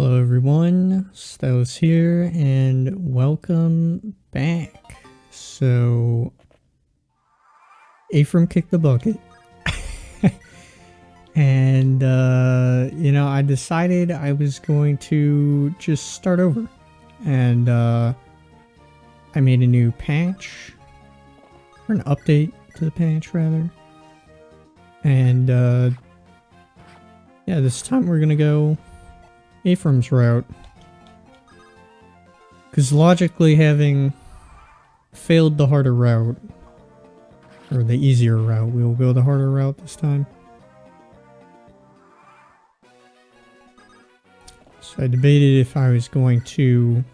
Hello everyone, Stylus here, and welcome back. So, Ephraim kicked the bucket, and I decided I was going to just start over, and I made a new patch, or an update to the patch rather, and yeah, this time we're gonna go Ephraim's route, because logically, having failed the harder route, or the easier route, we will go the harder route this time. So I debated if I was going to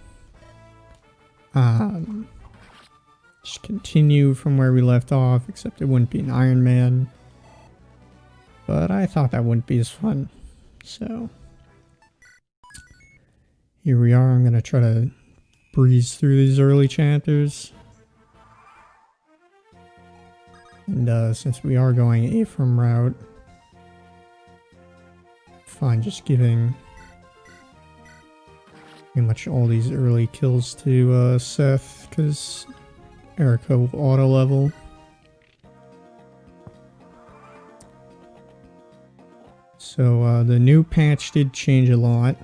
just continue from where we left off, except it wouldn't be an Ironman, but I thought that wouldn't be as fun, so here we are. I'm going to try to breeze through these early chapters. And since we are going Ephraim route, fine just giving pretty much all these early kills to Seth, because Erica will auto level. So the new patch did change a lot.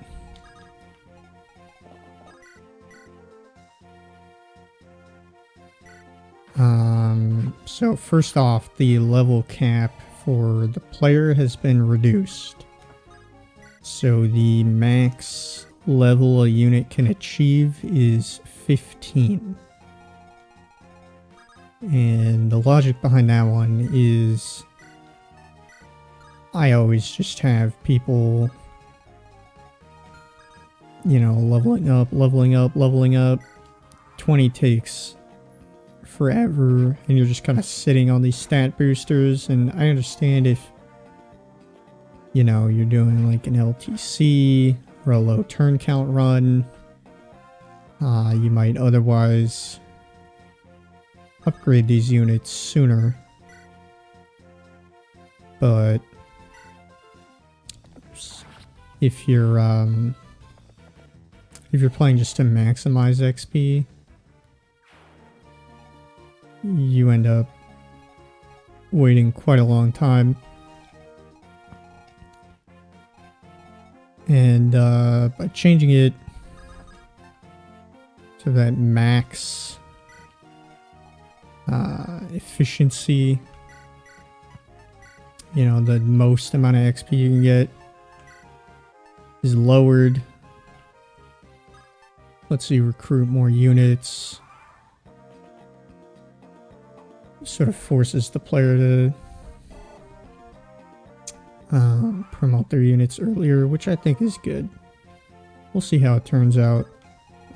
So first off, the level cap for the player has been reduced. So the max level a unit can achieve is 15. And the logic behind that one is I always just have people, leveling up. 20 takes forever, and you're just kind of sitting on these stat boosters. And I understand if you're doing like an LTC or a low turn count run, you might otherwise upgrade these units sooner, but if you're playing just to maximize XP, you end up waiting quite a long time. And by changing it to that max efficiency, the most amount of XP you can get is lowered. Lets you recruit more units. Sort of forces the player to promote their units earlier, which I think is good. We'll see how it turns out.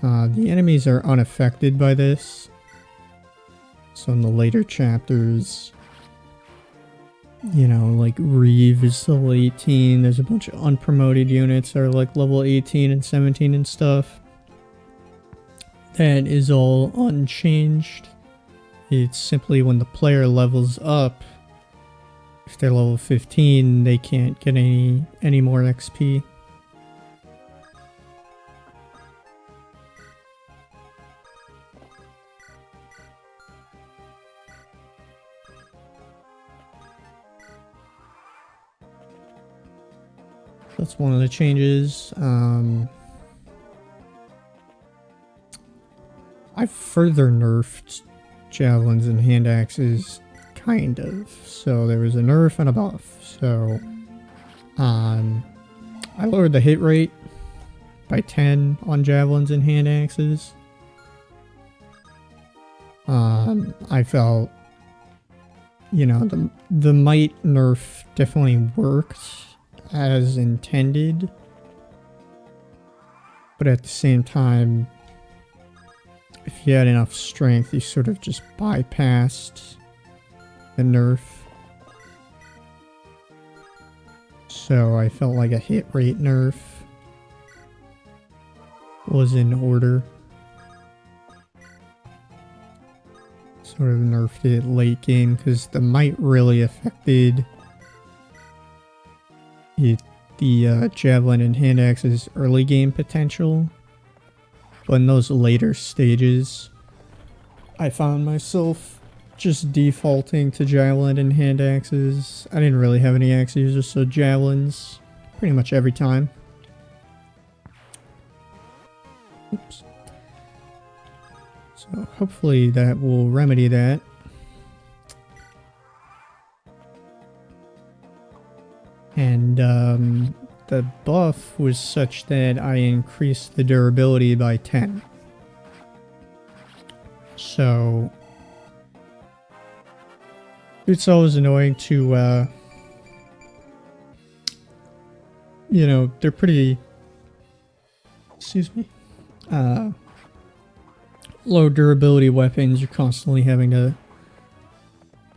The enemies are unaffected by this. So in the later chapters, like Reeve is level 18. There's a bunch of unpromoted units that are like level 18 and 17 and stuff. That is all unchanged. It's simply when the player levels up, if they're level 15, they can't get any more XP. That's one of the changes. I've further nerfed javelins and hand axes, kind of. So there was a nerf and a buff. So I lowered the hit rate by 10 on javelins and hand axes. I felt the might nerf definitely worked as intended, but at the same time, if you had enough strength, you sort of just bypassed the nerf. So I felt like a hit rate nerf was in order. Sort of nerfed it late game because the might really affected it the javelin and hand axe's early game potential, but in those later stages, I found myself just defaulting to javelin and hand axes. I didn't really have any axe users, so javelins pretty much every time. Oops. So hopefully that will remedy that. And the buff was such that I increased the durability by 10. So it's always annoying to, you know, they're pretty, excuse me, low durability weapons. You're constantly having to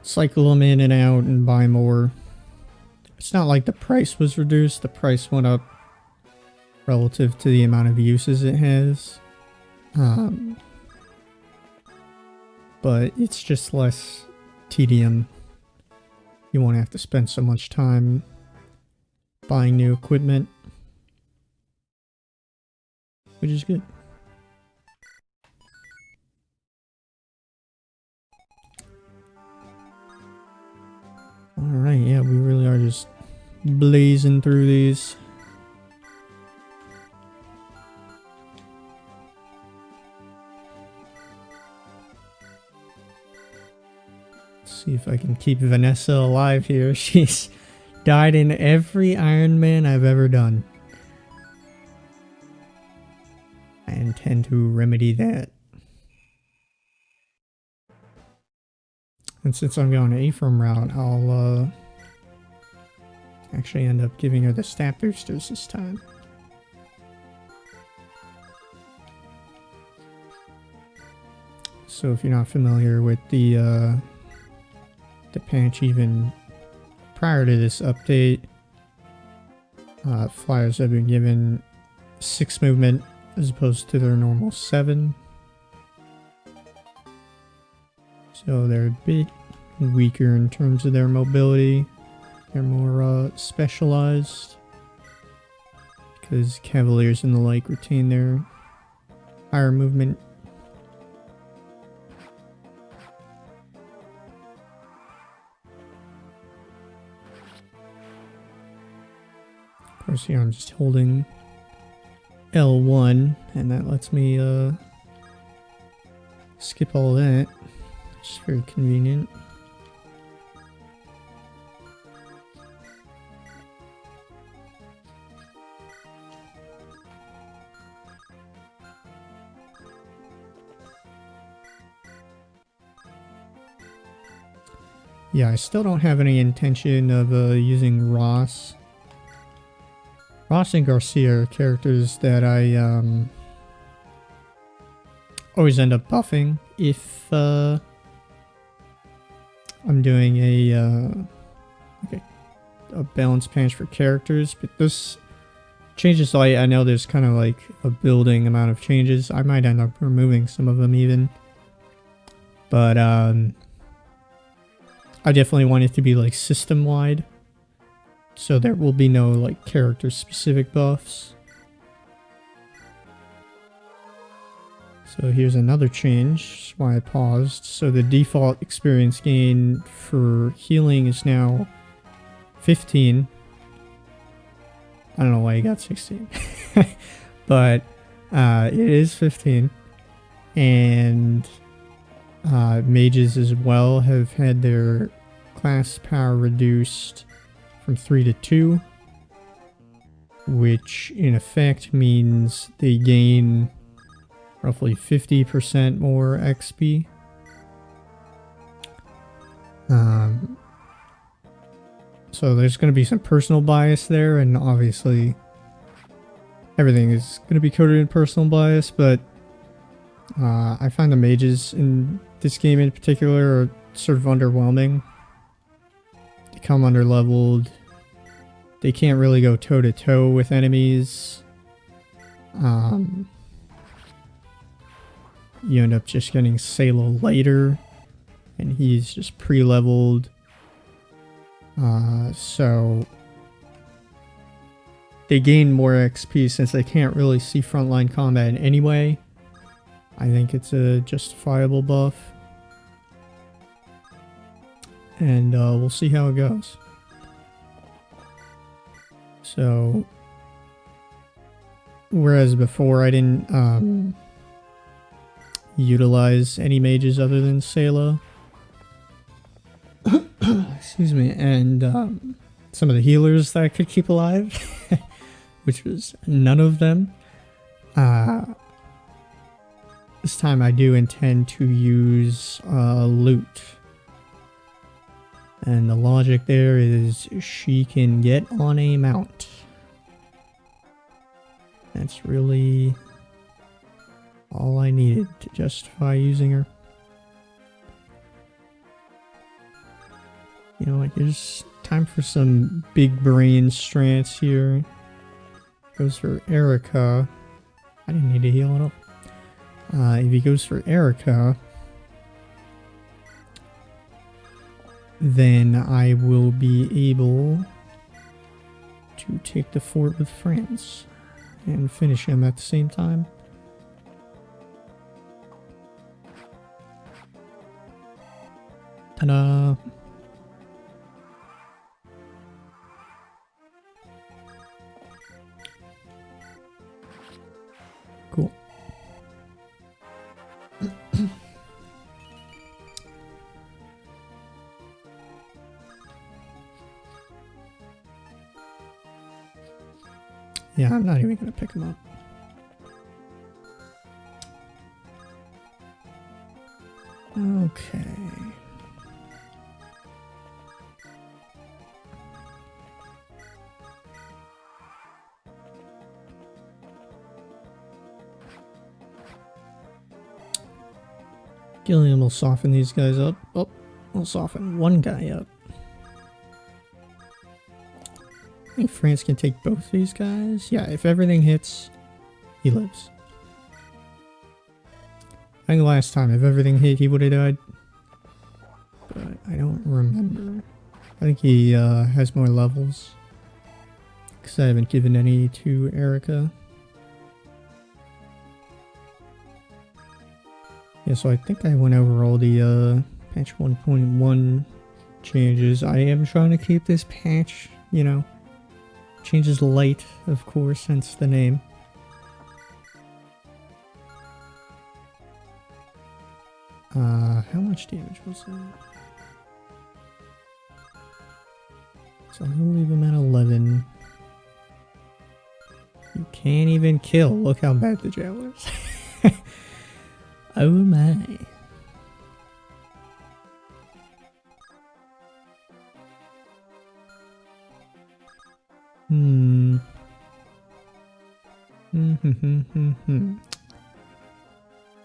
cycle them in and out and buy more. It's not like the price was reduced. The price went up relative to the amount of uses it has. But it's just less tedium. You won't have to spend so much time buying new equipment, which is good. Alright, yeah, we really are just blazing through these. Let's see if I can keep Vanessa alive here. She's died in every Ironman I've ever done. I intend to remedy that. And since I'm going to Ephraim route, I'll actually end up giving her the stat boosters this time. So if you're not familiar with the patch even prior to this update, flyers have been given 6 movement as opposed to their normal 7. So they're a bit weaker in terms of their mobility. They're more specialized because Cavaliers and the like retain their higher movement. Of course, here I'm just holding L1, and that lets me skip all that. It's very convenient. Yeah, I still don't have any intention of using Ross. Ross and Garcia are characters that I always end up buffing if I'm doing a balanced patch for characters, but this changes light. I know there's kind of like a building amount of changes. I might end up removing some of them even, but I definitely want it to be like system wide, so there will be no like character specific buffs. So here's another change, why I paused. So the default experience gain for healing is now 15. I don't know why you got 16. But it is 15. And mages as well have had their class power reduced from 3 to 2. Which in effect means they gain roughly 50% more XP. So there's going to be some personal bias there, and obviously everything is going to be coated in personal bias, but I find the mages in this game in particular are sort of underwhelming. They come under-leveled. They can't really go toe-to-toe with enemies. You end up just getting Salo later, and he's just pre-leveled. So they gain more XP since they can't really see frontline combat anyway. I think it's a justifiable buff. And we'll see how it goes. So, whereas before I didn't utilize any mages other than Sayla. Excuse me, and some of the healers that I could keep alive, which was none of them. This time I do intend to use loot. And the logic there is she can get on a mount. That's really all I needed to justify using her. You know what, it's time for some big brain strats here. Goes for Erica. I didn't need to heal at all. If he goes for Erica, then I will be able to take the fort with France and finish him at the same time. Ta-da! Cool. Yeah, I'm not even gonna pick him up. Okay. Gilliam will soften these guys up. Oh, we'll soften one guy up. I think France can take both these guys. Yeah, if everything hits, he lives. I think last time, if everything hit, he would have died. But I don't remember. I think he has more levels. Because I haven't given any to Erica. Yeah, so I think I went over all the patch 1.1 changes. I am trying to keep this patch, you know, changes light, of course, hence the name. How much damage was that? So I'm gonna leave him at 11. You can't even kill. Look how bad the jail is. Oh my.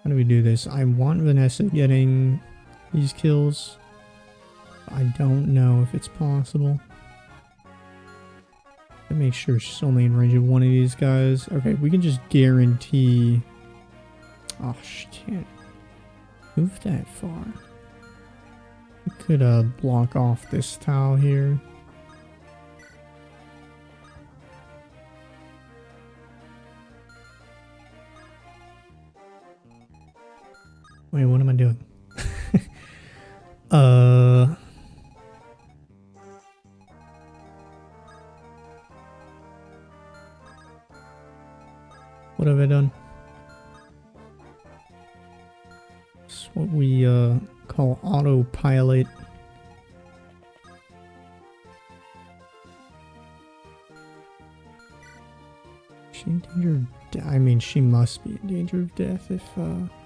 How do we do this? I want Vanessa getting these kills. I don't know if it's possible. I make sure she's only in range of one of these guys. Okay, we can just guarantee. Oh, she can't move that far. We could block off this tile here. Wait, what am I doing? What have I done? It's what we call autopilot. Is she in danger of death? I mean, she must be in danger of death if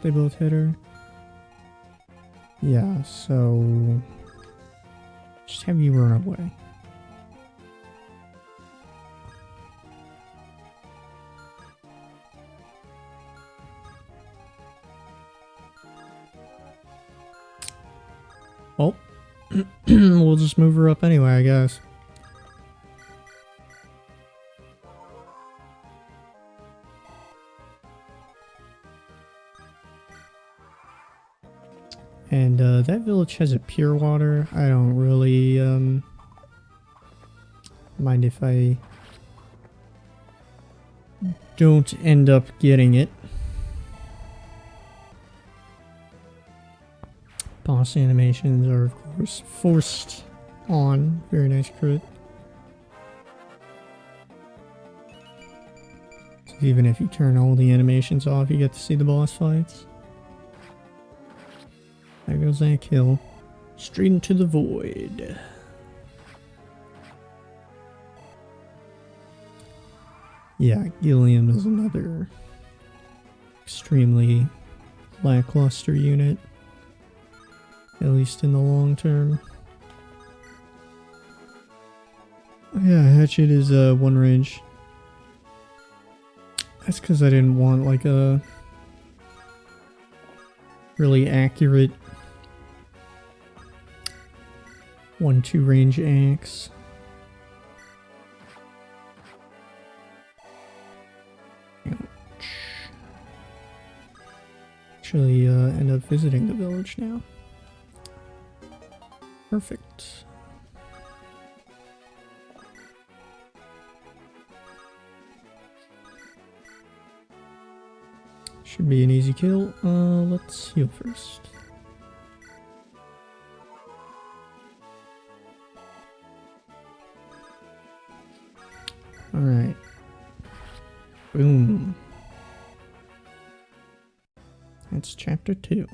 they both hit her. Yeah, so just have you run away. Well, we'll just move her up anyway, I guess. And that village has a pure water. I don't really mind if I don't end up getting it. Boss animations are, of course, forced on. Very nice crit. So even if you turn all the animations off, you get to see the boss fights. There goes that kill. Straight into the void. Yeah, Gilliam is another extremely lackluster unit. At least in the long term. Oh yeah, Hatchet is one range. That's because I didn't want like a really accurate 1-2 range axe. Actually end up visiting the village now. Perfect. Should be an easy kill. Let's heal first. Alright. Boom. That's chapter 2.